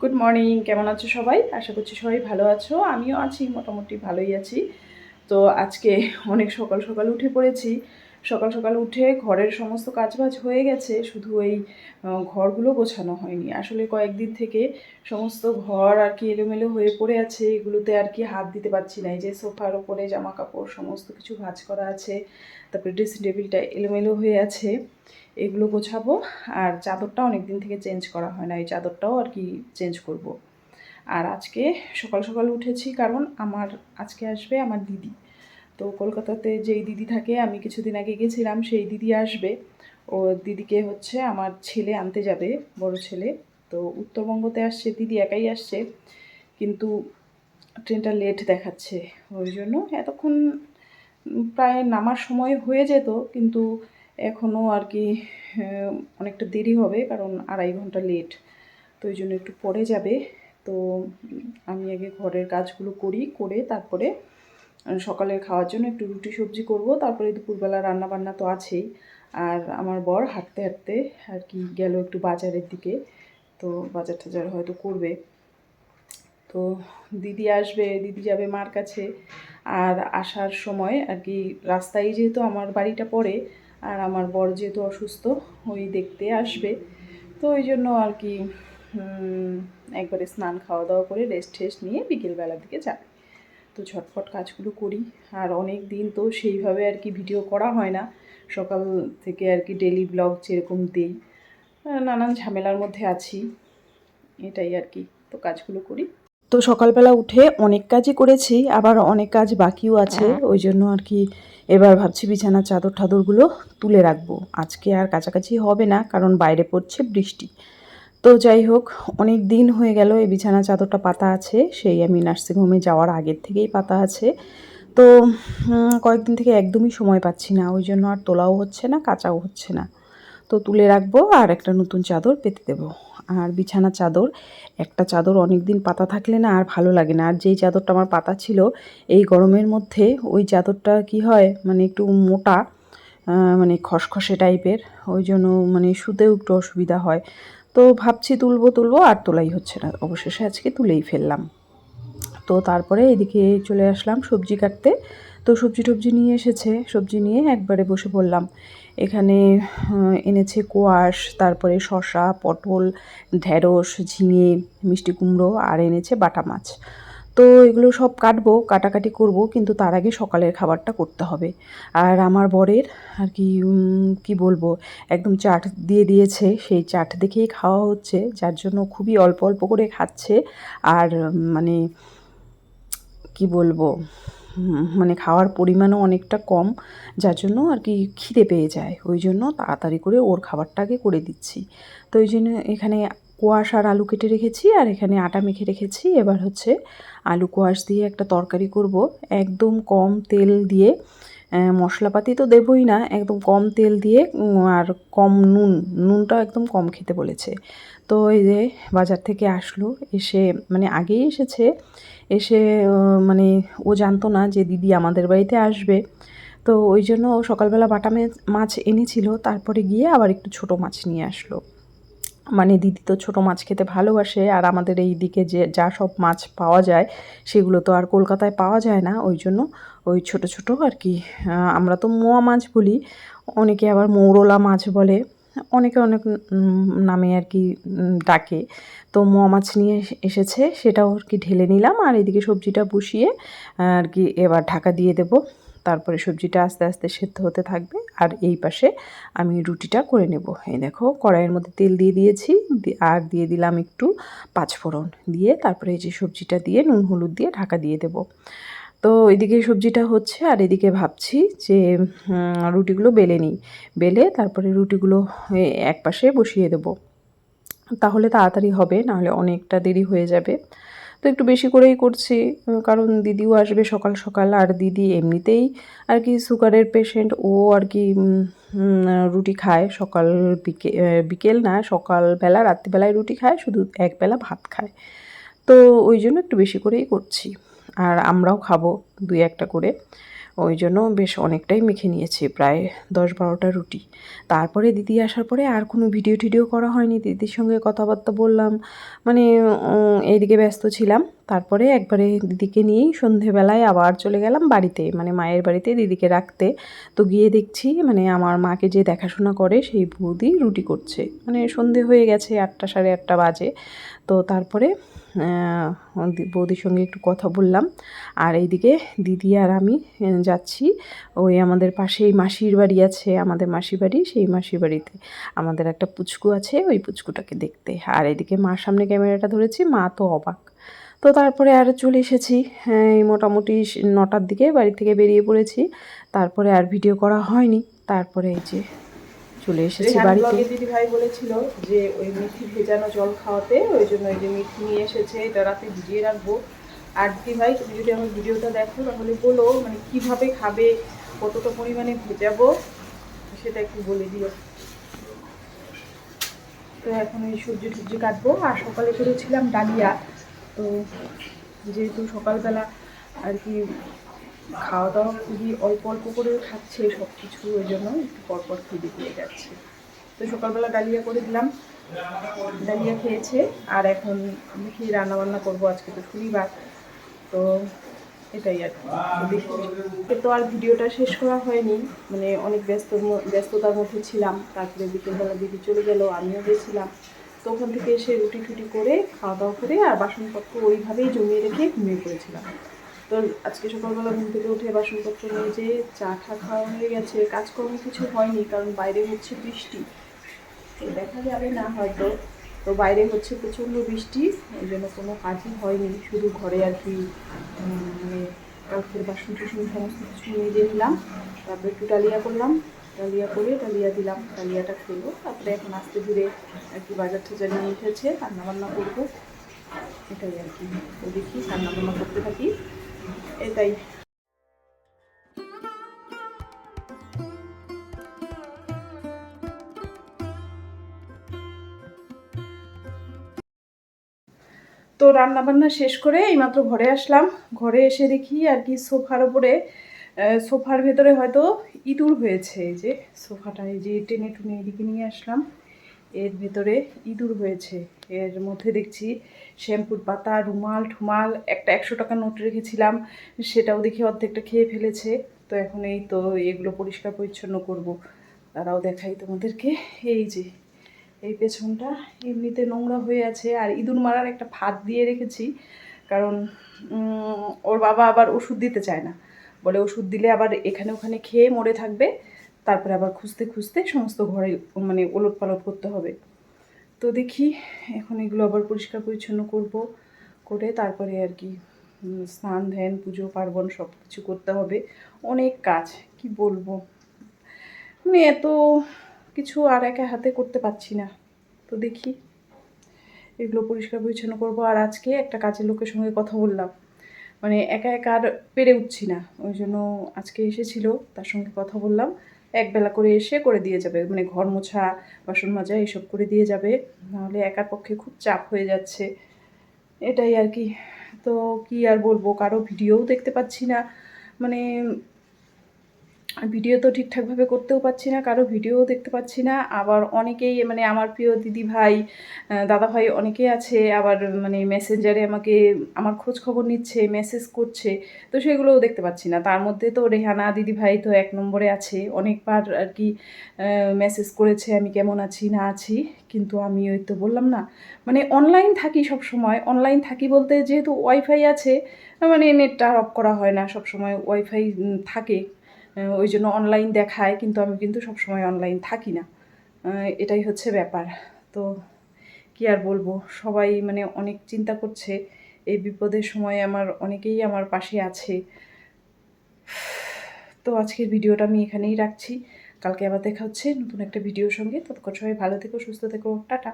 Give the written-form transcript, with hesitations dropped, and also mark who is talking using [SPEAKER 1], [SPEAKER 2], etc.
[SPEAKER 1] Good morning, কেমন আছো সবাই? আশা করছি সবাই ভালো আছো। আমিও আছি, মোটামুটি ভালোই আছি। তো আজকে অনেক সকাল সকাল উঠে পড়েছি। সকাল সকাল উঠে ঘরের সমস্ত কাজবাজ হয়ে গেছে, শুধু এই ঘরগুলো গোছানো হয়নি। আসলে কয়েকদিন থেকে সমস্ত ঘর আর কি এলোমেলো হয়ে পড়ে আছে, এগুলোতে আর কি হাত দিতে পারছি না। এই যে সোফার ওপরে জামা কাপড় সমস্ত কিছু ভাঁজ করা আছে, তারপরে ড্রেসিং টেবিলটা এলোমেলো হয়ে আছে, এগুলো গোছাবো। আর চাদরটা অনেক দিন থেকে চেঞ্জ করা হয় না, এই চাদরটাও আর কি চেঞ্জ করব। আর আজকে সকাল সকাল উঠেছি কারণ আজকে আসবে আমার দিদি। তো কলকাতাতে যেই দিদি থাকে, আমি কিছুদিন আগে গেছিলাম, সেই দিদি আসবে। ও দিদিকে হচ্ছে আমার ছেলে আনতে যাবে, বড় ছেলে। তো উত্তরবঙ্গতে আসছে, দিদি একাই আসছে, কিন্তু ট্রেনটা লেট দেখাচ্ছে। ওই জন্য এতক্ষণ প্রায় নামার সময় হয়ে যেত, কিন্তু এখনও আর কি অনেকটা দেরি হবে, কারণ 2.5 ঘন্টা লেট। তো ওই জন্য একটু পরে যাবে। তো আমি আগে ঘরের কাজগুলো করে তারপরে সকালের খাওয়ার জন্য একটু রুটি সবজি করব, তারপরে দুপুরবেলা রান্না বান্না তো আছেই। আর আমার বর হাঁটতে হাঁটতে আর কি গেল একটু বাজারের দিকে, তো বাজার টাজার হয়তো করবে। তো দিদি আসবে, দিদি যাবে মার কাছে। আর আসার সময় আর কি রাস্তায় যেহেতু আমার বাড়িটা পড়ে, আর আমার বর যেহেতু অসুস্থ, ওই দেখতে আসবে। তো ওই জন্য আর কি একবারে স্নান খাওয়া দাওয়া করে রেস্ট টেস্ট নিয়ে বিকেলবেলার দিকে যাবে। তো ঝটফট কাজগুলো করি। আর অনেক দিন তো সেইভাবে আর কি ভিডিও করা হয় না, সকাল থেকে আর কি ডেলি ব্লগ যেরকম দিই, নানান ঝামেলার মধ্যে আছি, এটাই আর কি। তো কাজগুলো করি। তো সকালবেলা উঠে অনেক কাজই করেছি, আবার অনেক কাজ বাকিও আছে। ওই জন্য আর কি এবার ভাবছি বিছানার চাদর টাদরগুলো তুলে রাখবো। আজকে আর কাছাকাছি হবে না, কারণ বাইরে পড়ছে বৃষ্টি। তো যাই হোক, অনেক দিন হয়ে গেল এই বিছানা চাদরটা পাতা আছে, সেই আমি নার্সিংহোমে যাওয়ার আগের থেকেই পাতা আছে। তো কয়েকদিন থেকে একদমই সময় পাচ্ছি না, ওই জন্য আর তোলাও হচ্ছে না, কাচাও হচ্ছে না। তো তুলে রাখবো আর একটা নতুন চাদর পেতে দেবো। আর বিছানা চাদর, একটা চাদর অনেক দিন পাতা থাকলে না আর ভালো লাগে না। আর যেই চাদরটা আমার পাতা ছিল এই গরমের মধ্যে, ওই চাদরটা কি হয় মানে একটু মোটা, মানে খসখসে টাইপের, ওই জন্য মানে শুতেও একটু অসুবিধা হয়। তো ভাবছি তুলবো আর তোলাই হচ্ছে না, অবশেষে আজকে তুলেই ফেললাম। তো তারপরে এদিকে চলে আসলাম সবজি কাটতে। তো সবজি টবজি নিয়ে এসেছে, সবজি নিয়ে একবারে বসে পড়লাম। এখানে এনেছে কোয়াশ, তারপরে শসা, পটল, ঢ্যাঁড়স, ঝিঙে, মিষ্টি কুমড়ো, আর এনেছে বাটা মাছ। তো এগুলো সব কাটবো, কাটাকাটি করব, কিন্তু তার আগে সকালের খাবারটা করতে হবে। আর আমার বরের আর কি কি বলবো, একদম চাট দিয়ে দিয়েছে, সেই চাট দেখেই খাওয়া হচ্ছে, যার জন্য খুবই অল্প অল্প করে খাচ্ছে। আর মানে কি বলবো, মানে খাওয়ার পরিমাণও অনেকটা কম, যার জন্য আর কি খিদে পেয়ে যায়। ওই জন্য তাড়াতাড়ি করে ওর খাবারটা আগে করে দিচ্ছি। তো ওই জন্য এখানে কোয়াশ আর আলু কেটে রেখেছি, আর এখানে আটা মেখে রেখেছি। এবার হচ্ছে আলু কোয়াশ দিয়ে একটা তরকারি করব, একদম কম তেল দিয়ে। মশলাপাতি তো দেবই না, একদম কম তেল দিয়ে, আর কম নুনটা একদম কম খেতে বলেছে। তো এই যে বাজার থেকে আসলো, এসে মানে আগেই এসেছে, এসে মানে ও জানতো না যে দিদি আমাদের বাড়িতে আসবে। তো ওই জন্য ও সকালবেলা বাটা মাছ এনেছিল, তারপরে গিয়ে আবার একটু ছোট মাছ নিয়ে আসলো। মানে দিদি তো ছোট মাছ খেতে ভালোবাসে, আর আমাদের এই দিকে যে যা সব মাছ পাওয়া যায় সেগুলো তো আর কলকাতায় পাওয়া যায় না। ওই জন্য ওই ছোট ছোট আর কি, আমরা তো মোয়া মাছ বলি, অনেকে আবার মৌরলা মাছ বলে, অনেকে অনেক নামে আর কি ডাকে। তো মোয়া মাছ নিয়ে এসেছে, সেটাও আর কি ঢেলে নিলাম, আর এদিকে সবজিটা বসিয়ে আর কি এবার ঢাকা দিয়ে দেব। তারপরে সবজিটা আস্তে আস্তে সেদ্ধ হতে থাকবে, আর এই পাশে আমি রুটিটা করে নেব। এই দেখো কড়াইয়ের মধ্যে তেল দিয়ে দিয়েছি, আর দিয়ে দিলাম একটু পাঁচফোড়ন দিয়ে, তারপরে এই যে সবজিটা দিয়ে নুন হলুদ দিয়ে ঢাকা দিয়ে দেব। তো এদিকে সবজিটা হচ্ছে, আর এদিকে ভাবছি যে রুটিগুলো বেলে নিই, বেলে তারপরে রুটিগুলো এক পাশে বসিয়ে দেব, তাহলে তাড়াতাড়ি হবে, নাহলে অনেকটা দেরি হয়ে যাবে। তো একটু বেশি করেই করছি, কারণ দিদিও আসবে সকাল সকাল, আর দিদি এমনিতেই আর কি সুগারের পেশেন্ট, ও আর কি রুটি খায় সকাল বিকেল না, সকালবেলা রাত্রিবেলায় রুটি খায়, শুধু একবেলা ভাত খায়। তো ওই জন্য একটু বেশি করেই করছি, আর আমরাও খাবো 2-1টা করে। ওই জন্য বেশ অনেকটাই মেখে নিয়েছি, প্রায় 10-12টা রুটি। তারপরে দিদি আসার পরে আর কোনো ভিডিও টিডিও করা হয়নি, দিদির সঙ্গে কথাবার্তা বললাম, মানে এইদিকে ব্যস্ত ছিলাম। তারপরে একবারে দিদিকে নিয়েই সন্ধেবেলায় আবার চলে গেলাম বাড়িতে, মানে মায়ের বাড়িতে দিদিকে রাখতে। তো গিয়ে দেখছি মানে আমার মাকে যে দেখাশোনা করে সেই বৌদি রুটি করছে, মানে সন্ধে হয়ে গেছে, 8টা 8:30 বাজে। তো তারপরে বৌদির সঙ্গে একটু কথা বললাম, আর এইদিকে দিদি আর আমি যাচ্ছি ওই আমাদের পাশেই মাসির বাড়ি আছে, আমাদের মাসির বাড়ি, সেই মাসির বাড়িতে আমাদের একটা পুচকু আছে, ওই পুচকুটাকে দেখতে। আর এদিকে মার সামনে ক্যামেরাটা ধরেছি, মা তো অবাক। তো তারপরে আর চলে এসেছি, এই মোটামুটি 9টার দিকে বাড়ি থেকে বেরিয়ে পড়েছি। তারপরে আর ভিডিও করা হয়নি। তারপরে এই যে চলে এসেছি বাড়িতে। দিদি ভাই বলেছিল যে ওই মিঠি ভেজানো জল খাওয়াতে, ওই জন্য ওই যে মিঠি নিয়ে এসেছে, এটা রাতে ভিজিয়ে রাখবো। আর দিদি ভাই তুমি যদি আমার ভিডিওটা দেখো তাহলে বলো মানে কিভাবে খাবে, কতটা পরিমাণে ভেজাবো সেটা একটু বলে দিও। তো এখন এই সবজি টুবজি কাটবো। আর সকালে করেছিলাম ডালিয়া, তো যেহেতু সকালবেলা আর কি খাওয়া দাওয়া খুবই অল্প অল্প করে খাচ্ছে সব কিছু, ওই জন্য একটু পরপর খিদে পেয়ে যাচ্ছে। তো সকালবেলা ডালিয়া করে দিলাম, ডালিয়া খেয়েছে। আর এখন দেখি রান্নাবান্না করবো, আজকে তো শনিবার, তো এটাই আর কি। তো আর ভিডিওটা শেষ করা হয়নি, মানে অনেক ব্যস্ততার মধ্যে ছিলাম। তারপরে বিকেলবেলা দিদি চলে গেল, আমিও গেছিলাম। তো ওখান থেকে এসে রুটি টুটি করে খাওয়া দাওয়া করে আর বাসনপত্র ওইভাবেই জমিয়ে রেখে ঘুমিয়ে পড়েছিলাম। তো আজকে সকালবেলা ঘুম থেকে উঠে বাসনপত্র নিয়ে যে চা খাওয়া হয়ে গেছে, কাজকর্ম কিছু হয়নি, কারণ বাইরে হচ্ছে বৃষ্টি, দেখা যাবে না হয়তো। তো বাইরে হচ্ছে প্রচণ্ড বৃষ্টি, ওই জন্য কোনো কাজই হয়নি, শুধু ঘরে আর কি মানে কালকের বাসন টাসন সমস্ত কিছু মেজে নিলাম। তারপরে একটু ডালিয়া করলাম, ডালিয়া করে ডালিয়া দিলাম, ডালিয়াটা খেলো। তারপরে এখন আস্তে ধীরে আর কি বাজার টাজার নিয়ে এসেছে, রান্নাবান্না করবো, এটাই আর কি। তো দেখি রান্নাবান্না করতে থাকি, এটাই। তো রান্নাবান্না শেষ করে এইমাত্র ঘরে আসলাম। ঘরে এসে দেখি আর কি সোফার ওপরে, সোফার ভেতরে হয়তো ইঁদুর হয়েছে। এই যে সোফাটা এই যে টেনে টুনে এদিকে নিয়ে আসলাম, এর ভেতরে ইঁদুর হয়েছে। এর মধ্যে দেখছি শ্যাম্পুর পাতা, রুমাল ঠুমাল, একটা 100 টাকা নোট রেখেছিলাম, সেটাও দেখি অর্ধেকটা খেয়ে ফেলেছে। তো এখন এই তো এগুলো পরিষ্কার পরিচ্ছন্ন করব। তারাও দেখাই তোমাদেরকে। এই যে এই পেছনটা এমনিতে নোংরা হয়ে আছে, আর ইঁদুর মারার একটা ফাঁদ দিয়ে রেখেছি, কারণ ওর বাবা আবার ওষুধ দিতে চায় না, বলে ওষুধ দিলে আবার এখানে ওখানে খেয়ে মরে থাকবে, তারপরে আবার খুঁজতে খুঁজতে সমস্ত ঘরে মানে ওলট পালট করতে হবে। তো দেখি এখন এগুলো আবার পরিষ্কার পরিচ্ছন্ন করব, করে তারপরে আর কি স্নান ধ্যান পুজো পার্বণ সব কিছু করতে হবে। অনেক কাজ, কি বলবো, মানে এত কিছু আর একা হাতে করতে পারছি না। তো দেখি এগুলো পরিষ্কার পরিচ্ছন্ন করবো। আর আজকে একটা কাজের লোকের সঙ্গে কথা বললাম, মানে একা একা আর পেরে উঠছি না, ওই জন্য আজকে এসেছিল, তার সঙ্গে কথা বললাম, একবেলা করে এসে করে দিয়ে যাবে, মানে ঘর মোছা বাসন মাজা এসব করে দিয়ে যাবে, নাহলে একার পক্ষে খুব চাপ হয়ে যাচ্ছে, এটাই আর কি। তো কি আর বলবো, কারো ভিডিওও দেখতে পাচ্ছি না, মানে ভিডিও তো ঠিকঠাকভাবে করতেও পারছি না, কারো ভিডিও দেখতে পাচ্ছি না। আবার অনেকেই মানে আমার প্রিয় দিদি ভাই দাদা ভাই অনেকেই আছে, আবার মানে মেসেঞ্জারে আমাকে আমার খোঁজ খবর নিচ্ছে, মেসেজ করছে, তো সেগুলোও দেখতে পাচ্ছি না। তার মধ্যে তো রেহানা দিদি ভাই তো 1 নম্বরে আছে, অনেকবার আর কি মেসেজ করেছে আমি কেমন আছি না আছি, কিন্তু আমি ওই তো বললাম না, মানে অনলাইন থাকি সব সময়, অনলাইন থাকি বলতে যেহেতু ওয়াইফাই আছে, মানে নেটটা অফ করা হয় না, সব সময় ওয়াইফাই থাকে, ওই জন্য অনলাইন দেখায়, কিন্তু আমি কিন্তু সবসময় অনলাইন থাকি না, এটাই হচ্ছে ব্যাপার। তো কি আর বলবো, সবাই মানে অনেক চিন্তা করছে, এই বিপদের সময় আমার অনেকেই আমার পাশে আছে। তো আজকের ভিডিওটা আমি এখানেই রাখছি, কালকে আবার দেখা হচ্ছে নতুন একটা ভিডিওর সঙ্গে। ততক্ষণ সবাই ভালো থেকো, সুস্থ থেকো, টাটা।